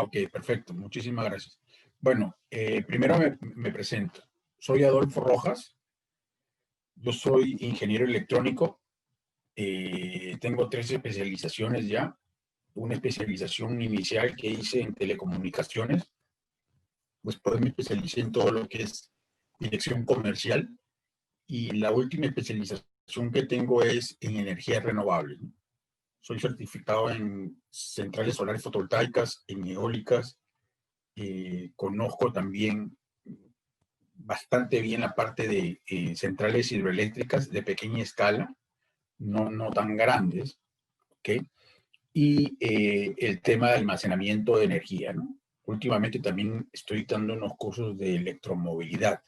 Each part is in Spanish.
Ok, perfecto. Muchísimas gracias. Bueno, primero me presento. Soy Adolfo Rojas. Yo soy ingeniero electrónico. Tengo 3 especializaciones ya. Una especialización inicial que hice en telecomunicaciones. Después me especialicé en todo lo que es dirección comercial. Y la última especialización que tengo es en energías renovables, ¿no? Soy certificado en centrales solares fotovoltaicas, en eólicas. Conozco también bastante bien la parte de centrales hidroeléctricas de pequeña escala, no tan grandes, ¿ok? Y el tema de almacenamiento de energía, ¿no? Últimamente también estoy dando unos cursos de electromovilidad.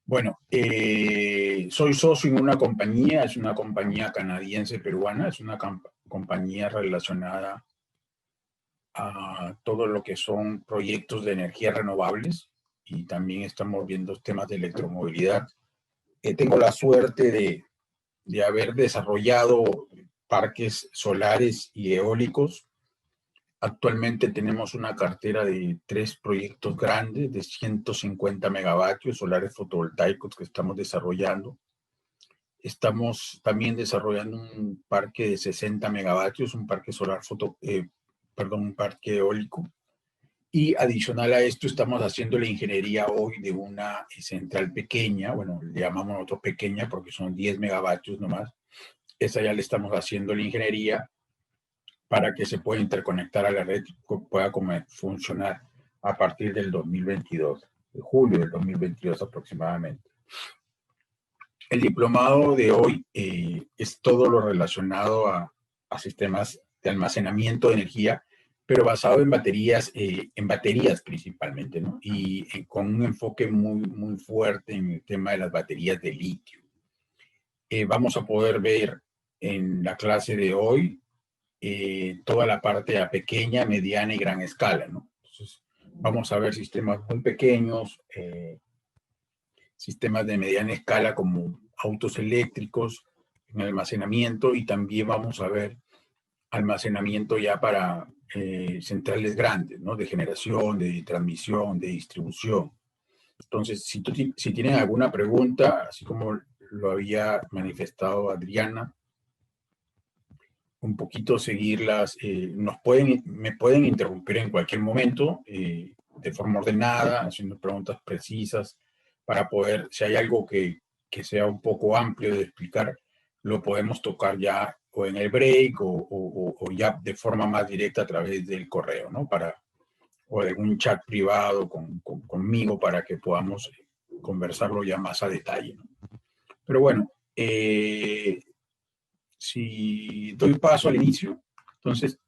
Bueno, soy socio en una compañía, es una compañía canadiense-peruana, es una compañía relacionada a todo lo que son proyectos de energías renovables y también estamos viendo temas de electromovilidad. Tengo la suerte de haber desarrollado parques solares y eólicos. Actualmente tenemos una cartera de 3 proyectos grandes de 150 megavatios solares fotovoltaicos que estamos desarrollando. Estamos también desarrollando un parque de 60 megavatios, un parque solar un parque eólico. Y adicional a esto, estamos haciendo la ingeniería hoy de una central pequeña, bueno, le llamamos nosotros pequeña porque son 10 megavatios nomás. Esa ya le estamos haciendo la ingeniería para que se pueda interconectar a la red y pueda funcionar a partir del 2022, de julio del 2022 aproximadamente. El diplomado de hoy es todo lo relacionado a sistemas de almacenamiento de energía, pero basado en baterías principalmente, ¿no? Y con un enfoque muy fuerte en el tema de las baterías de litio. Vamos a poder ver en la clase de hoy toda la parte a pequeña, mediana y gran escala, ¿no? Entonces, vamos a ver sistemas muy pequeños, sistemas de mediana escala como autos eléctricos en almacenamiento, y también vamos a ver almacenamiento ya para centrales grandes, ¿no? De generación, de transmisión, de distribución. Entonces, si tienen alguna pregunta, así como lo había manifestado Adriana, un poquito seguirlas, me pueden interrumpir en cualquier momento, de forma ordenada, haciendo preguntas precisas, para poder, si hay algo que sea un poco amplio de explicar, lo podemos tocar ya o en el break o ya de forma más directa a través del correo, ¿no? O de un chat privado conmigo para que podamos conversarlo ya más a detalle, ¿no? Pero bueno, si doy paso al inicio, entonces,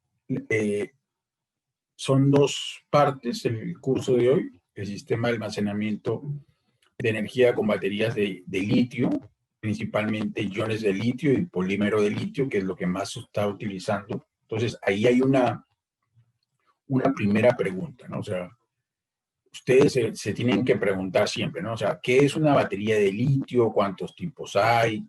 son 2 partes el curso de hoy: el sistema de almacenamiento de energía con baterías de litio, principalmente iones de litio y polímero de litio, que es lo que más se está utilizando. Entonces, ahí hay una primera pregunta, ¿no? O sea, ustedes se tienen que preguntar siempre, ¿no? O sea, ¿qué es una batería de litio? ¿Cuántos tipos hay?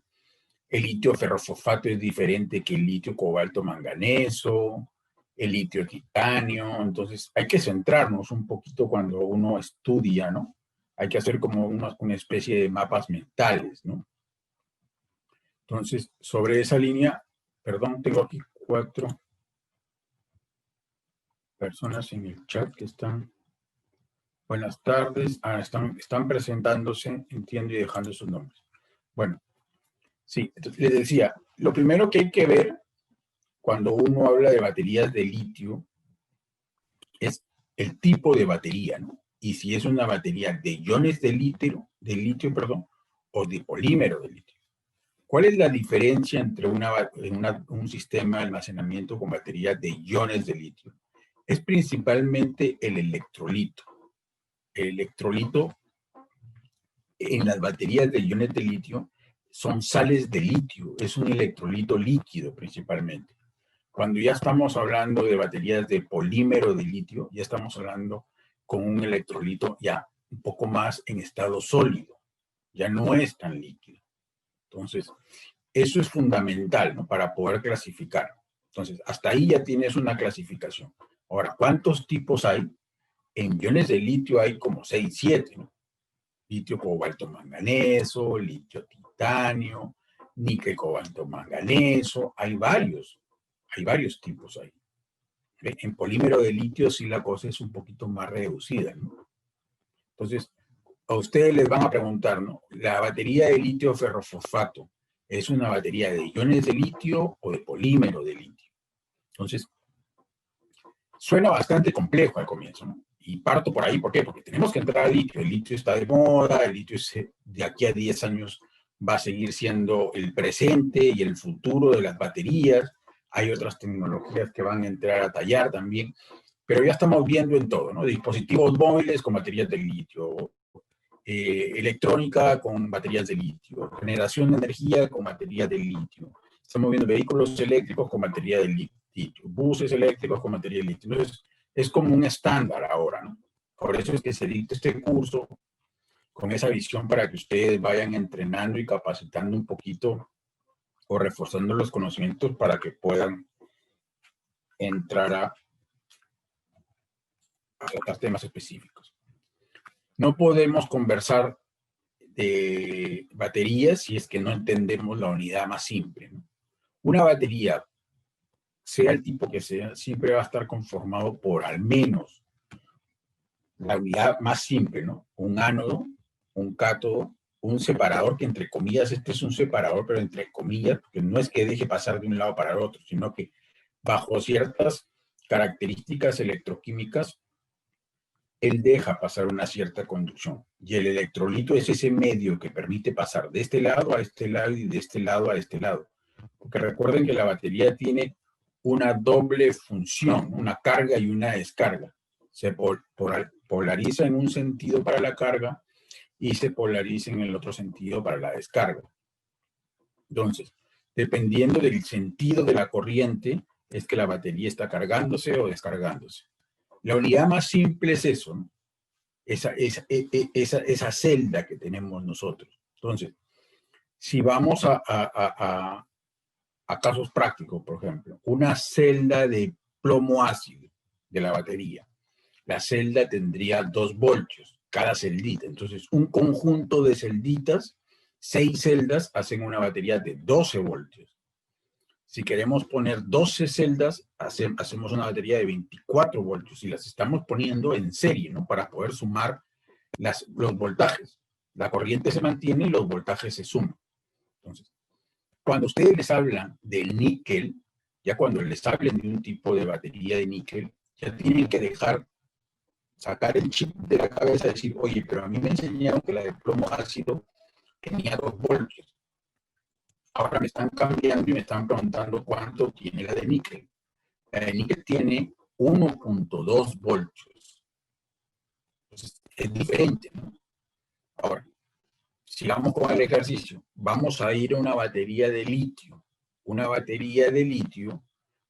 El litio ferrofosfato es diferente que el litio cobalto manganeso, el litio titanio. Entonces, hay que centrarnos un poquito cuando uno estudia, ¿no? Hay que hacer como una especie de mapas mentales, ¿no? Entonces, sobre esa línea, perdón, tengo aquí 4 personas en el chat que están. Buenas tardes. Están presentándose, entiendo, y dejando sus nombres. Bueno, sí, entonces les decía, lo primero que hay que ver cuando uno habla de baterías de litio es el tipo de batería, ¿no? Y si es una batería de iones de litio, perdón, o de polímero de litio. ¿Cuál es la diferencia entre un sistema de almacenamiento con baterías de iones de litio? Es principalmente el electrolito. El electrolito en las baterías de iones de litio son sales de litio, es un electrolito líquido principalmente. Cuando ya estamos hablando de baterías de polímero de litio, ya estamos hablando con un electrolito ya un poco más en estado sólido, ya no es tan líquido. Entonces, eso es fundamental, ¿no? Para poder clasificar. Entonces, hasta ahí ya tienes una clasificación. Ahora, ¿cuántos tipos hay? En iones de litio hay como 6, 7, ¿no? Litio, cobalto, manganeso, litio, titanio, níquel, cobalto, manganeso. Hay varios tipos ahí. En polímero de litio sí la cosa es un poquito más reducida, ¿no? Entonces, a ustedes les van a preguntar, ¿no? ¿La batería de litio ferrofosfato es una batería de iones de litio o de polímero de litio? Entonces, suena bastante complejo al comienzo, ¿no? Y parto por ahí, ¿por qué? Porque tenemos que entrar al litio. El litio está de moda, el litio de aquí a 10 años va a seguir siendo el presente y el futuro de las baterías. Hay otras tecnologías que van a entrar a tallar también, pero ya estamos viendo en todo, ¿no? Dispositivos móviles con baterías de litio, electrónica con baterías de litio, generación de energía con baterías de litio. Estamos viendo vehículos eléctricos con batería de litio, buses eléctricos con batería de litio. Entonces, es como un estándar ahora, ¿no? Por eso es que se dicta este curso con esa visión para que ustedes vayan entrenando y capacitando un poquito o reforzando los conocimientos para que puedan entrar a tratar temas específicos. No podemos conversar de baterías si es que no entendemos la unidad más simple, ¿no? Una batería, sea el tipo que sea, siempre va a estar conformado por al menos la unidad más simple, ¿no? Un ánodo, un cátodo, un separador, que entre comillas, este es un separador, pero entre comillas, porque no es que deje pasar de un lado para el otro, sino que bajo ciertas características electroquímicas, él deja pasar una cierta conducción. Y el electrolito es ese medio que permite pasar de este lado a este lado y de este lado a este lado. Porque recuerden que la batería tiene una doble función, una carga y una descarga. Se polariza en un sentido para la carga y se polariza en el otro sentido para la descarga. Entonces, dependiendo del sentido de la corriente, es que la batería está cargándose o descargándose. La unidad más simple es eso, ¿no? Esa celda que tenemos nosotros. Entonces, si vamos a casos prácticos, por ejemplo, una celda de plomo ácido de la batería. La celda tendría 2 voltios, cada celdita. Entonces, un conjunto de celditas, 6 celdas, hacen una batería de 12 voltios. Si queremos poner 12 celdas, hacemos una batería de 24 voltios y las estamos poniendo en serie, ¿no? Para poder sumar los voltajes. La corriente se mantiene y los voltajes se suman. Entonces, cuando ustedes les hablan del níquel, ya cuando les hablen de un tipo de batería de níquel, ya tienen que sacar el chip de la cabeza y decir, oye, pero a mí me enseñaron que la de plomo ácido tenía 2 voltios. Ahora me están cambiando y me están preguntando cuánto tiene la de níquel. La de níquel tiene 1.2 voltios. Entonces, es diferente, ¿no? Ahora, sigamos con el ejercicio. Vamos a ir a una batería de litio. Una batería de litio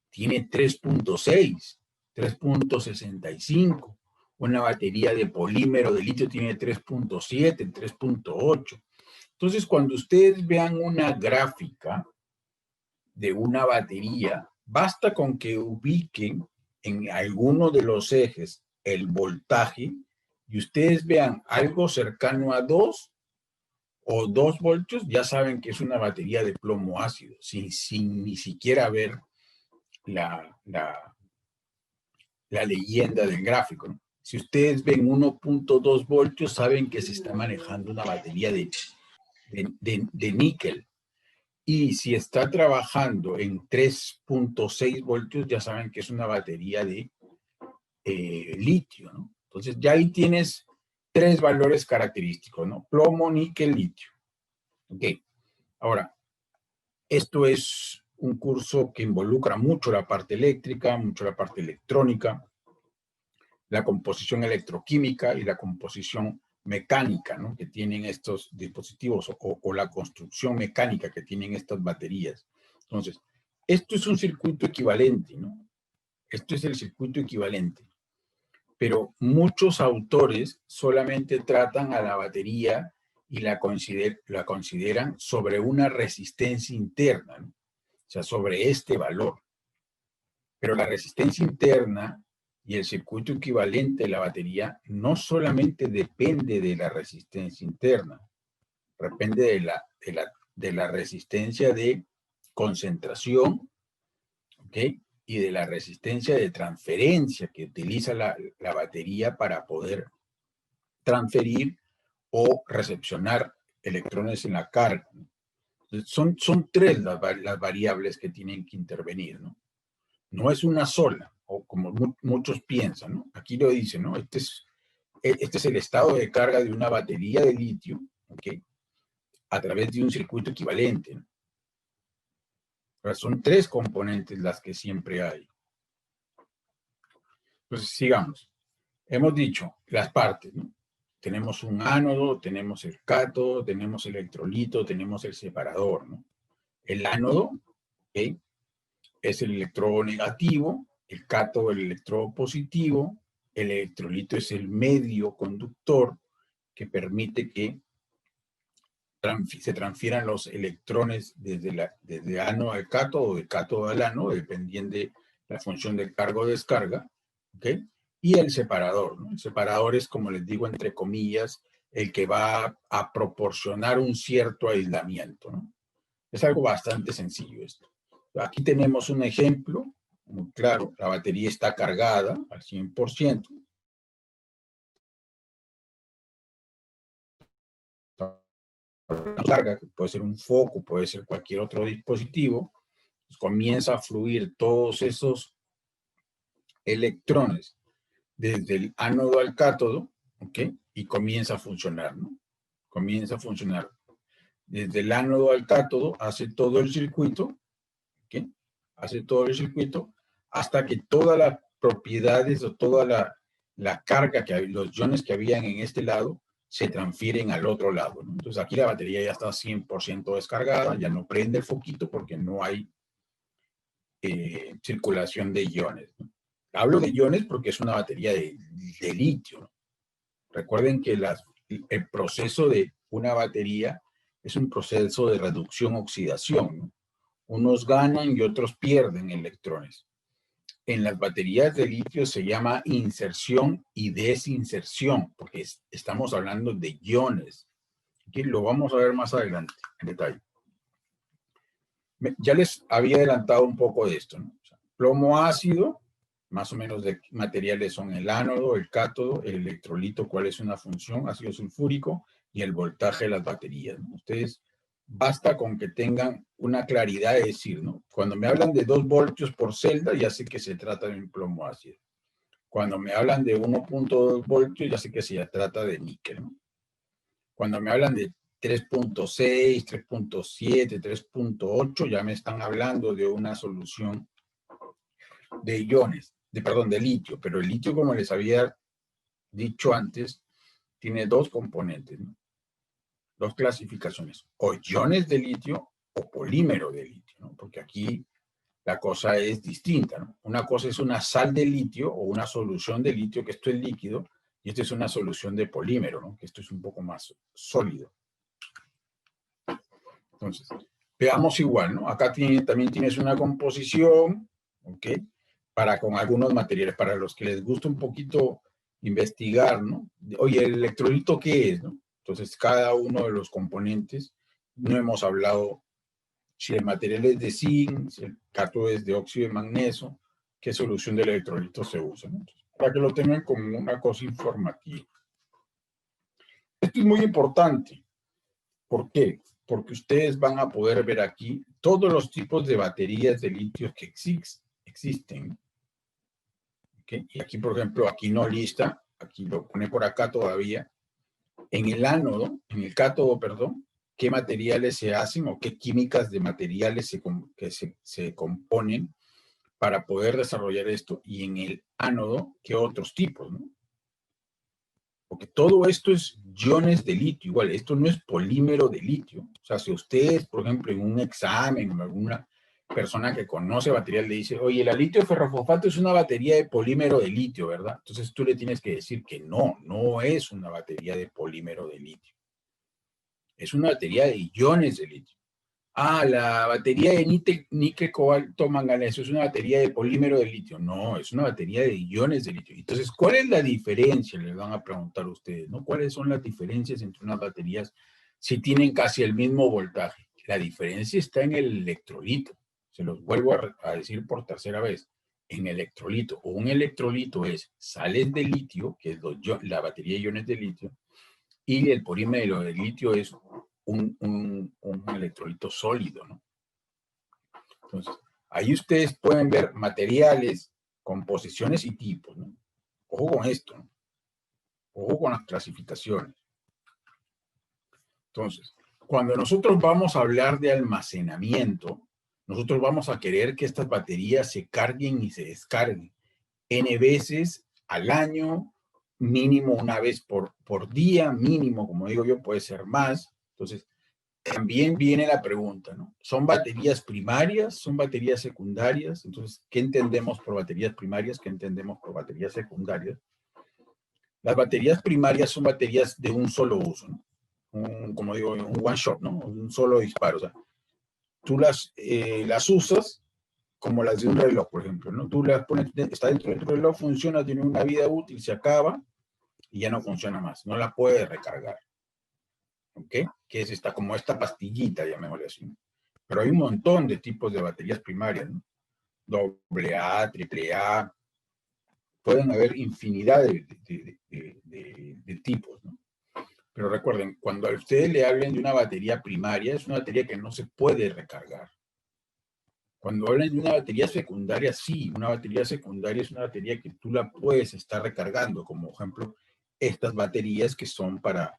tiene 3.6, 3.65. Una batería de polímero de litio tiene 3.7, 3.8. Entonces, cuando ustedes vean una gráfica de una batería, basta con que ubiquen en alguno de los ejes el voltaje y ustedes vean algo cercano a 2 o 2 voltios, ya saben que es una batería de plomo ácido, sin ni siquiera ver la leyenda del gráfico, ¿no? Si ustedes ven 1.2 voltios, saben que se está manejando una batería de níquel. Y si está trabajando en 3.6 voltios, ya saben que es una batería de litio, ¿no? Entonces ya ahí tienes 3 valores característicos, ¿no? Plomo, níquel, litio. Ok. Ahora, esto es un curso que involucra mucho la parte eléctrica, mucho la parte electrónica, la composición electroquímica y la composición mecánica, ¿no? Que tienen estos dispositivos o la construcción mecánica que tienen estas baterías. Entonces, esto es un circuito equivalente, ¿no? Esto es el circuito equivalente. Pero muchos autores solamente tratan a la batería y la consideran sobre una resistencia interna, ¿no? O sea, sobre este valor. Pero la resistencia interna y el circuito equivalente de la batería no solamente depende de la resistencia interna, depende de la resistencia de concentración, ¿ok? Y de la resistencia de transferencia que utiliza la batería para poder transferir o recepcionar electrones en la carga. Son tres las variables que tienen que intervenir, ¿no? No es una sola, o como muchos piensan, ¿no? Aquí lo dice, ¿no? Este es el estado de carga de una batería de litio, ¿ok? A través de un circuito equivalente, ¿no? Pero son tres componentes las que siempre hay. Entonces, sigamos. Hemos dicho las partes, ¿no? Tenemos un ánodo, tenemos el cátodo, tenemos el electrolito, tenemos el separador, ¿no? El ánodo, ¿ok? Es el electrodo negativo, el cátodo el electrodo positivo, el electrolito es el medio conductor que permite que se transfieran los electrones desde ánodo al cátodo o de cátodo al ánodo, dependiendo de la función del cargo o descarga, ¿ok? Y el separador, ¿no? El separador es, como les digo, entre comillas, el que va a proporcionar un cierto aislamiento, ¿no? Es algo bastante sencillo esto. Aquí tenemos un ejemplo muy claro. La batería está cargada al 100%. Carga, que puede ser un foco, puede ser cualquier otro dispositivo, pues comienza a fluir todos esos electrones desde el ánodo al cátodo, ¿ok? Y comienza a funcionar, ¿no? Comienza a funcionar. Desde el ánodo al cátodo hace todo el circuito, ¿ok? Hace todo el circuito hasta que todas las propiedades o toda la carga, los iones que habían en este lado, se transfieren al otro lado, ¿no? Entonces aquí la batería ya está 100% descargada, ya no prende el foquito porque no hay circulación de iones, ¿no? Hablo de iones porque es una batería de litio, ¿no? Recuerden que el proceso de una batería es un proceso de reducción-oxidación, ¿no? Unos ganan y otros pierden electrones. En las baterías de litio se llama inserción y desinserción, porque estamos hablando de iones. Aquí lo vamos a ver más adelante, en detalle. Ya les había adelantado un poco de esto, ¿no? O sea, plomo ácido, más o menos de materiales son el ánodo, el cátodo, el electrolito, cuál es una función, ácido sulfúrico, y el voltaje de las baterías, ¿no? Ustedes basta con que tengan una claridad de decir, ¿no? Cuando me hablan de 2 voltios por celda, ya sé que se trata de un plomo ácido. Cuando me hablan de 1.2 voltios, ya sé que se trata de níquel, ¿no? Cuando me hablan de 3.6, 3.7, 3.8, ya me están hablando de una solución de iones, de litio, pero el litio, como les había dicho antes, tiene dos componentes, ¿no? Dos clasificaciones, o iones de litio o polímero de litio, ¿no? Porque aquí la cosa es distinta, ¿no? Una cosa es una sal de litio o una solución de litio, que esto es líquido, y esto es una solución de polímero, ¿no? Que esto es un poco más sólido. Entonces, veamos igual, ¿no? Acá también tienes una composición, ¿ok? Para con algunos materiales, para los que les gusta un poquito investigar, ¿no? Oye, ¿el electrolito qué es, no? Entonces, cada uno de los componentes, no hemos hablado si el material es de zinc, si el cátodo es de óxido de magnesio, qué solución del electrolito se usa, ¿no? Entonces, para que lo tengan como una cosa informativa. Esto es muy importante. ¿Por qué? Porque ustedes van a poder ver aquí todos los tipos de baterías de litio que existen. ¿Okay? Y aquí, por ejemplo, aquí no lista, aquí lo pone por acá todavía. En el ánodo, en el cátodo, perdón, qué materiales se hacen o qué químicas de materiales se componen para poder desarrollar esto. Y en el ánodo, qué otros tipos, ¿no? Porque todo esto es iones de litio, igual, esto no es polímero de litio. O sea, si ustedes, por ejemplo, en un examen o alguna persona que conoce material le dice, oye, la litio ferrofosfato es una batería de polímero de litio, ¿verdad? Entonces tú le tienes que decir que no es una batería de polímero de litio. Es una batería de iones de litio. Ah, la batería de níquel, cobalto, manganeso es una batería de polímero de litio. No, es una batería de iones de litio. Entonces, ¿cuál es la diferencia? Les van a preguntar a ustedes, ¿no? ¿Cuáles son las diferencias entre unas baterías si tienen casi el mismo voltaje? La diferencia está en el electrolito. Se los vuelvo a decir por tercera vez. En electrolito. Un electrolito es sales de litio, que es la batería de iones de litio, y el polímero de litio es un electrolito sólido, ¿no? Entonces, ahí ustedes pueden ver materiales, composiciones y tipos, ¿no? Ojo con esto, ¿no? Ojo con las clasificaciones. Entonces, cuando nosotros vamos a hablar de almacenamiento, nosotros vamos a querer que estas baterías se carguen y se descarguen N veces al año, mínimo una vez por día, mínimo, como digo yo, puede ser más. Entonces, también viene la pregunta, ¿no? ¿Son baterías primarias? ¿Son baterías secundarias? Entonces, ¿qué entendemos por baterías primarias? ¿Qué entendemos por baterías secundarias? Las baterías primarias son baterías de un solo uso, ¿no? Como digo, un one shot, ¿no? Un solo disparo. O sea, tú las usas como las de un reloj, por ejemplo, ¿no? Tú las pones, está dentro del reloj, funciona, tiene una vida útil, se acaba y ya no funciona más. No la puedes recargar. ¿Ok? Que es como esta pastillita, llamémosle así. Pero hay un montón de tipos de baterías primarias, ¿no? AA, AAA, pueden haber infinidad de tipos, ¿no? Pero recuerden, cuando a ustedes le hablen de una batería primaria, es una batería que no se puede recargar. Cuando hablan de una batería secundaria, sí, una batería secundaria es una batería que tú la puedes estar recargando, como ejemplo, estas baterías que son para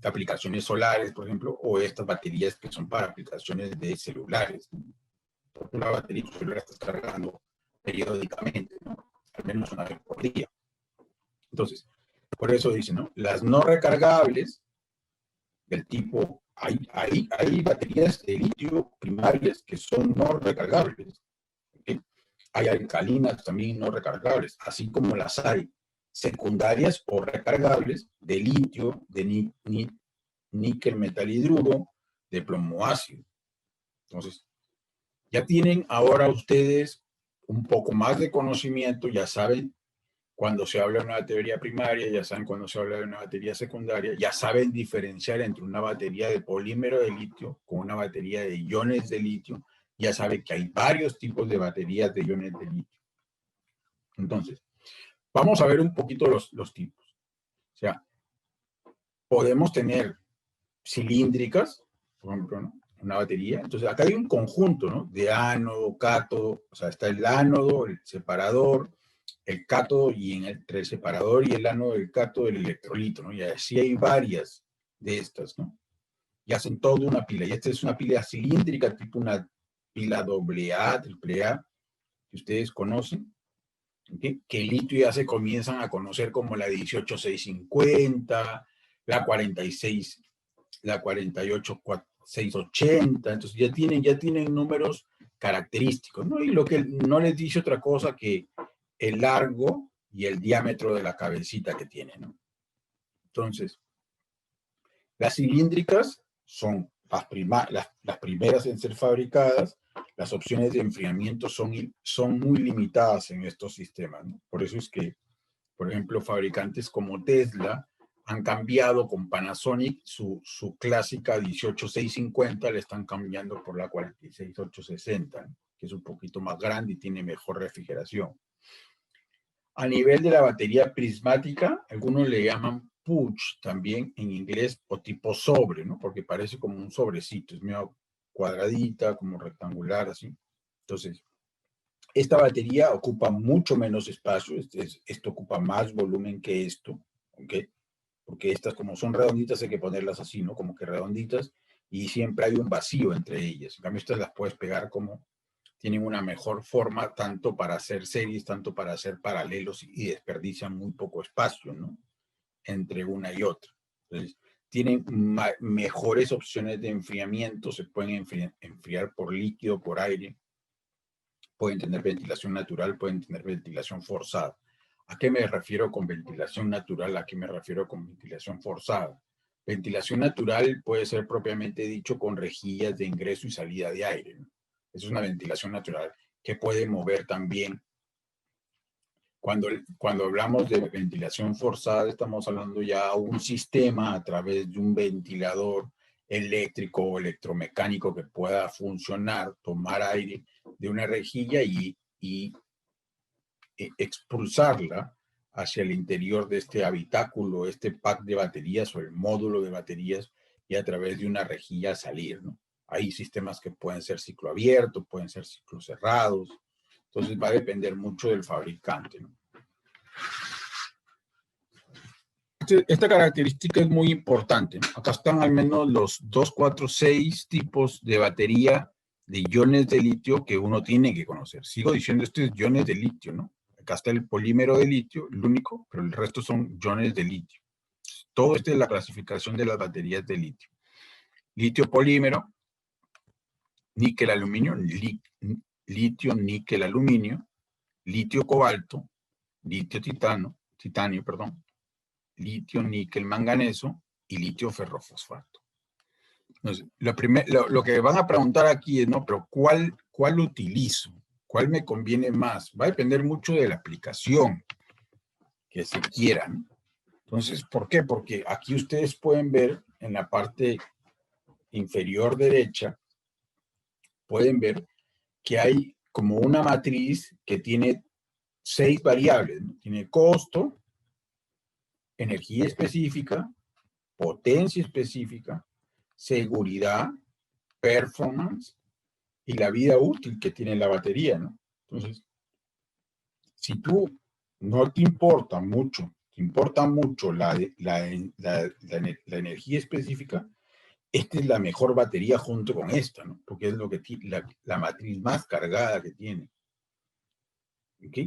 aplicaciones solares, por ejemplo, o estas baterías que son para aplicaciones de celulares. Una batería tú la estás cargando periódicamente, ¿no? Al menos una vez por día. Entonces, por eso dicen, ¿no? Las no recargables del tipo, hay baterías de litio primarias que son no recargables. ¿Okay? Hay alcalinas también no recargables, así como las hay secundarias o recargables de litio, de níquel metal hidruro, de plomo ácido. Entonces, ya tienen ahora ustedes un poco más de conocimiento, ya saben cuando se habla de una batería primaria, ya saben cuando se habla de una batería secundaria, ya saben diferenciar entre una batería de polímero de litio con una batería de iones de litio, ya saben que hay varios tipos de baterías de iones de litio. Entonces, vamos a ver un poquito los tipos. O sea, podemos tener cilíndricas, por ejemplo, ¿no? Una batería. Entonces, acá hay un conjunto, ¿no? De ánodo, cátodo, o sea, está el ánodo, el separador, el cátodo y entre el separador y el ánodo del cátodo el electrolito, ¿no? Y así hay varias de estas, ¿no? Y hacen toda una pila. Y esta es una pila cilíndrica, tipo una pila AA, AAA, que ustedes conocen, ¿okay? Que el litio ya se comienzan a conocer como la 18650, la 46, la 48680, entonces ya tienen números característicos, ¿no? Y lo que no les dice otra cosa que el largo y el diámetro de la cabecita que tiene, ¿no? Entonces, las cilíndricas son las primeras en ser fabricadas, las opciones de enfriamiento son muy limitadas en estos sistemas, ¿no? Por eso es que, por ejemplo, fabricantes como Tesla han cambiado con Panasonic su clásica 18650, le están cambiando por la 46860, ¿no? Que es un poquito más grande y tiene mejor refrigeración. A nivel de la batería prismática, algunos le llaman pouch también en inglés o tipo sobre, ¿no? Porque parece como un sobrecito, es medio cuadradita, como rectangular, así. Entonces, esta batería ocupa mucho menos espacio, esto ocupa más volumen que esto, ¿ok? Porque estas como son redonditas hay que ponerlas así, ¿no? Como que redonditas y siempre hay un vacío entre ellas. En cambio, estas las puedes pegar como tienen una mejor forma tanto para hacer series, tanto para hacer paralelos y desperdician muy poco espacio, ¿no? Entre una y otra. Entonces, tienen mejores opciones de enfriamiento, se pueden enfriar por líquido, por aire, pueden tener ventilación natural, pueden tener ventilación forzada. ¿A qué me refiero con ventilación natural? ¿A qué me refiero con ventilación forzada? Ventilación natural puede ser propiamente dicho con rejillas de ingreso y salida de aire, ¿no? Es una ventilación natural que puede mover también. Cuando hablamos de ventilación forzada, estamos hablando ya de un sistema a través de un ventilador eléctrico o electromecánico que pueda funcionar, tomar aire de una rejilla y expulsarla hacia el interior de este habitáculo, este pack de baterías o el módulo de baterías, y a través de una rejilla salir, ¿no? Hay sistemas que pueden ser ciclo abierto, pueden ser ciclos cerrados, entonces va a depender mucho del fabricante, ¿no? Esta característica es muy importante, ¿no? Acá están al menos los 2, 4, 6 tipos de batería de iones de litio que uno tiene que conocer. Sigo diciendo, esto es iones de litio, ¿no? Acá está el polímero de litio, el único, pero el resto son iones de litio. Todo esto es la clasificación de las baterías de litio. Litio polímero, níquel aluminio, litio níquel aluminio, litio cobalto, litio titanio, perdón, litio níquel manganeso y litio ferrofosfato. Entonces, lo que van a preguntar aquí es, no, pero ¿cuál utilizo? ¿Cuál me conviene más? Va a depender mucho de la aplicación que se quiera, ¿no? Entonces, ¿por qué? Porque aquí ustedes pueden ver en la parte inferior derecha, pueden ver que hay como una matriz que tiene 6 variables, ¿no? Tiene costo, energía específica, potencia específica, seguridad, performance y la vida útil que tiene la batería, ¿no? Entonces, si tú no te importa mucho, te importa mucho la energía específica, esta es la mejor batería junto con esta, ¿no? Porque es lo que la matriz más cargada que tiene. ¿Ok?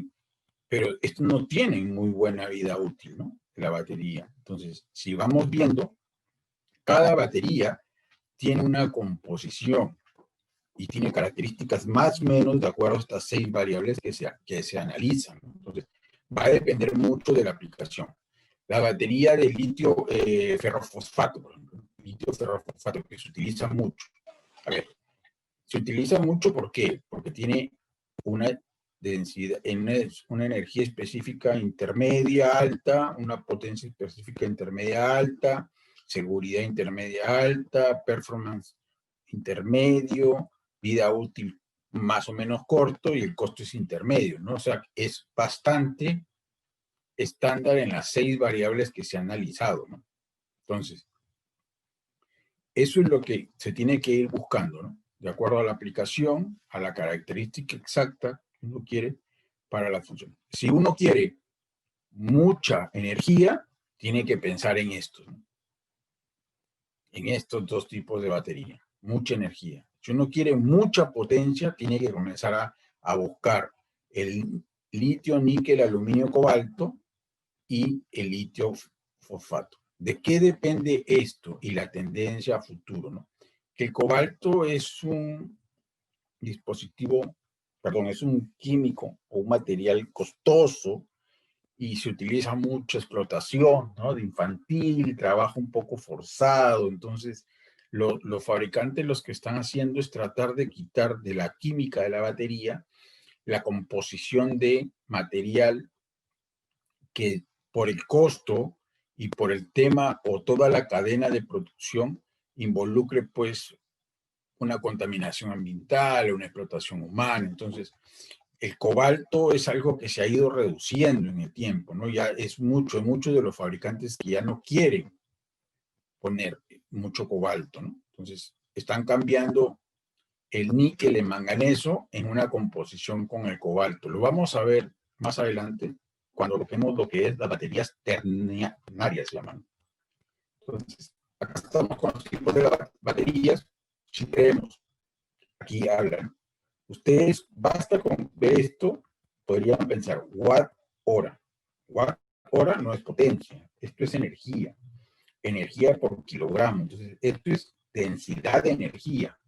Pero esto no tiene muy buena vida útil, ¿no? La batería. Entonces, si vamos viendo, cada batería tiene una composición y tiene características más o menos de acuerdo a estas 6 variables que se analizan, ¿no? Entonces, va a depender mucho de la aplicación. La batería de litio ferrofosfato, por ejemplo, litio ferrofosfato, que se utiliza mucho. A ver, se utiliza mucho ¿por qué? Porque tiene una densidad, una energía específica intermedia alta, una potencia específica intermedia alta, seguridad intermedia alta, performance intermedio, vida útil más o menos corto y el costo es intermedio, ¿no? O sea, es bastante estándar en las 6 variables que se han analizado, ¿no? Entonces, eso es lo que se tiene que ir buscando, ¿no? De acuerdo a la aplicación, a la característica exacta que uno quiere para la función. Si uno quiere mucha energía, tiene que pensar en esto, ¿no? En estos 2 tipos de batería, mucha energía. Si uno quiere mucha potencia, tiene que comenzar a buscar el litio, níquel, aluminio, cobalto y el litio fosfato. ¿De qué depende esto y la tendencia a futuro, no? Que el cobalto es un dispositivo, perdón, es un químico o un material costoso y se utiliza mucha explotación, ¿no? De infantil, trabajo un poco forzado. Entonces, los fabricantes lo que están haciendo es tratar de quitar de la química de la batería la composición de material que por el costo y por el tema o toda la cadena de producción involucre pues una contaminación ambiental, una explotación humana. Entonces, el cobalto es algo que se ha ido reduciendo en el tiempo, ¿no? Ya es muchos de los fabricantes que ya no quieren poner mucho cobalto, ¿no? Entonces, están cambiando el níquel en manganeso en una composición con el cobalto. Lo vamos a ver más adelante cuando vemos lo que es las baterías ternarias, se llaman. Entonces, acá estamos con los tipos de baterías. Si creemos, aquí hablan. Ustedes, basta con ver esto, podrían pensar, watt hora. Watt hora no es potencia, esto es energía. Energía por kilogramo. Entonces, esto es densidad de energía.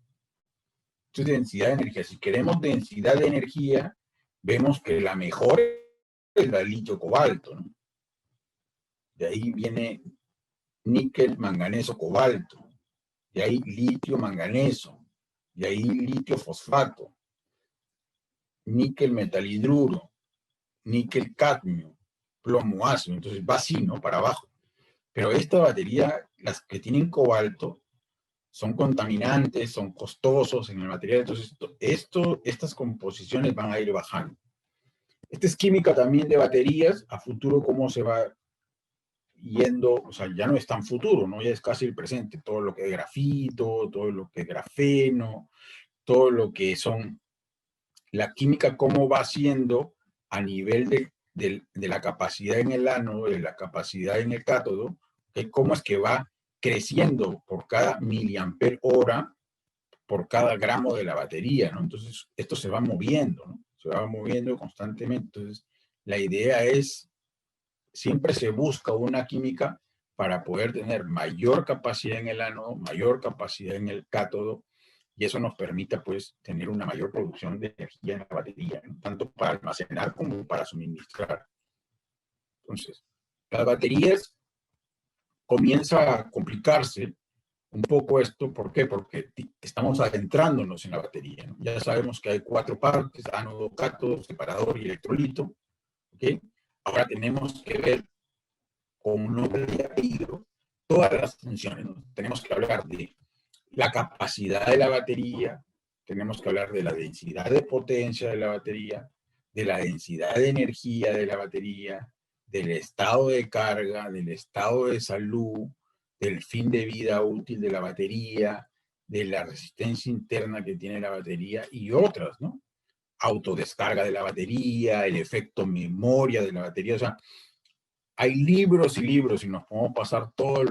Esto es densidad de energía. Si queremos densidad de energía, vemos que la mejor es la litio cobalto, ¿no? De ahí viene níquel, manganeso, cobalto, de ahí litio, manganeso, de ahí litio, fosfato, níquel, metalhidruro, níquel, cadmio, plomo, ácido. Entonces va así, ¿no? Para abajo. Pero esta batería, las que tienen cobalto, son contaminantes, son costosos en el material. Entonces, estas composiciones van a ir bajando. Esta es química también de baterías. A futuro, cómo se va yendo, o sea, ya no es tan futuro, ¿no? Ya es casi el presente. Todo lo que es grafito, todo lo que es grafeno, todo lo que son la química, cómo va siendo a nivel de la capacidad en el ánodo, de la capacidad en el cátodo, cómo es que va creciendo por cada miliamper hora, por cada gramo de la batería, ¿no? Entonces, esto se va moviendo, ¿no? Se va moviendo constantemente. Entonces, la idea es, siempre se busca una química para poder tener mayor capacidad en el ánodo, mayor capacidad en el cátodo, y eso nos permite, pues, tener una mayor producción de energía en la batería, ¿no? Tanto para almacenar como para suministrar. Entonces, las baterías comienza a complicarse un poco esto. ¿Por qué? Porque estamos adentrándonos en la batería, ¿no? Ya sabemos que hay 4 partes: ánodo, cátodo, separador y electrolito. ¿Okay? Ahora tenemos que ver con nombre y apellido todas las funciones, ¿no? Tenemos que hablar de la capacidad de la batería, tenemos que hablar de la densidad de potencia de la batería, de la densidad de energía de la batería, del estado de carga, del estado de salud, del fin de vida útil de la batería, de la resistencia interna que tiene la batería y otras, ¿no? Autodescarga de la batería, el efecto memoria de la batería. O sea, hay libros y libros y nos podemos pasar todo,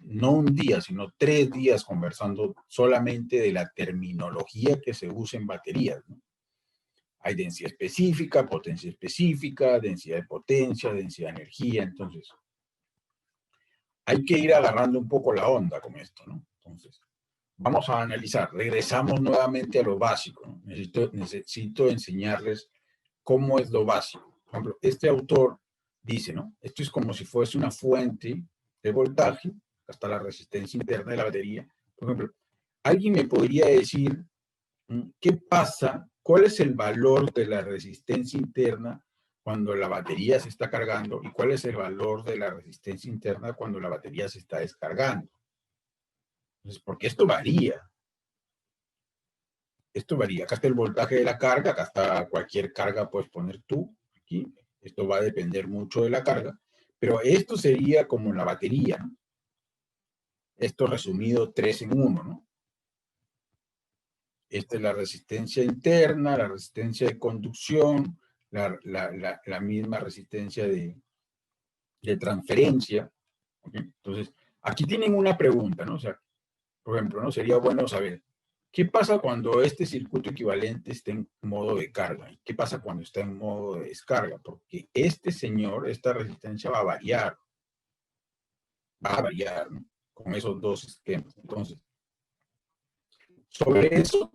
no un día, sino 3 días conversando solamente de la terminología que se usa en baterías, ¿no? Hay densidad específica, potencia específica, densidad de potencia, densidad de energía. Entonces, hay que ir agarrando un poco la onda con esto, ¿no? Entonces, vamos a analizar. Regresamos nuevamente a lo básico, ¿no? Necesito enseñarles cómo es lo básico. Por ejemplo, este autor dice, ¿no? Esto es como si fuese una fuente de voltaje, hasta la resistencia interna de la batería. Por ejemplo, ¿alguien me podría decir qué pasa? ¿Cuál es el valor de la resistencia interna cuando la batería se está cargando? ¿Y cuál es el valor de la resistencia interna cuando la batería se está descargando? Entonces, porque esto varía. Esto varía. Acá está el voltaje de la carga, acá está cualquier carga, puedes poner tú aquí. Esto va a depender mucho de la carga, pero esto sería como la batería, ¿no? Esto resumido 3 en 1, ¿no? Esta es la resistencia interna, la resistencia de conducción, la misma resistencia de transferencia. ¿Okay? Entonces, aquí tienen una pregunta, ¿no? O sea, por ejemplo, ¿no? Sería bueno saber, ¿qué pasa cuando este circuito equivalente está en modo de carga? ¿Y qué pasa cuando está en modo de descarga? Porque este señor, esta resistencia va a variar, ¿no? Con esos dos esquemas. Entonces, sobre eso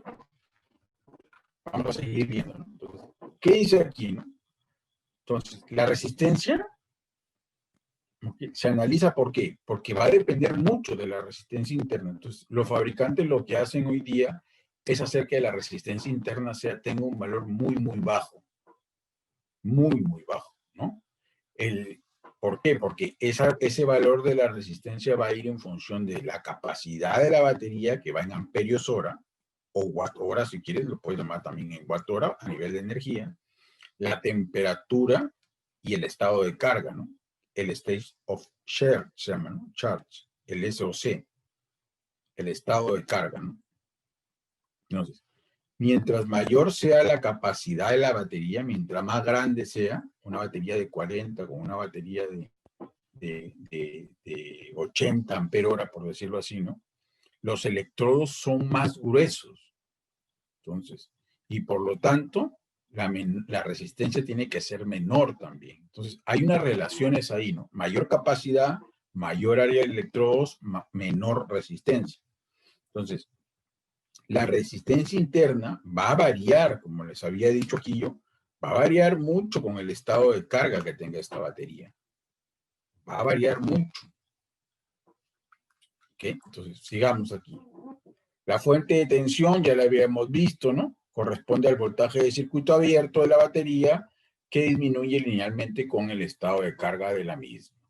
vamos a seguir viendo, ¿no? Entonces, ¿qué dice aquí, no? Entonces, la resistencia se analiza. ¿Por qué? Porque va a depender mucho de la resistencia interna. Entonces, los fabricantes lo que hacen hoy día es hacer que la resistencia interna tenga un valor muy, muy bajo. Muy, muy bajo, ¿no? ¿Por qué? Porque ese valor de la resistencia va a ir en función de la capacidad de la batería, que va en amperios hora, o watt hora, si quieres, lo puedes llamar también en watt hora a nivel de energía, la temperatura y el estado de carga, ¿no? El state of charge se llama, ¿no? Charge, el SOC, el estado de carga, ¿no? Entonces, mientras mayor sea la capacidad de la batería, mientras más grande sea, una batería de 40 con una batería de 80 ampere hora, por decirlo así, ¿no? Los electrodos son más gruesos. Entonces, y por lo tanto, la resistencia tiene que ser menor también. Entonces, hay unas relaciones ahí, ¿no? Mayor capacidad, mayor área de electrodos, menor resistencia. Entonces, la resistencia interna va a variar, como les había dicho aquí yo, va a variar mucho con el estado de carga que tenga esta batería. Va a variar mucho. ¿Ok? Entonces, sigamos aquí. La fuente de tensión ya la habíamos visto, ¿no? Corresponde al voltaje de circuito abierto de la batería que disminuye linealmente con el estado de carga de la misma.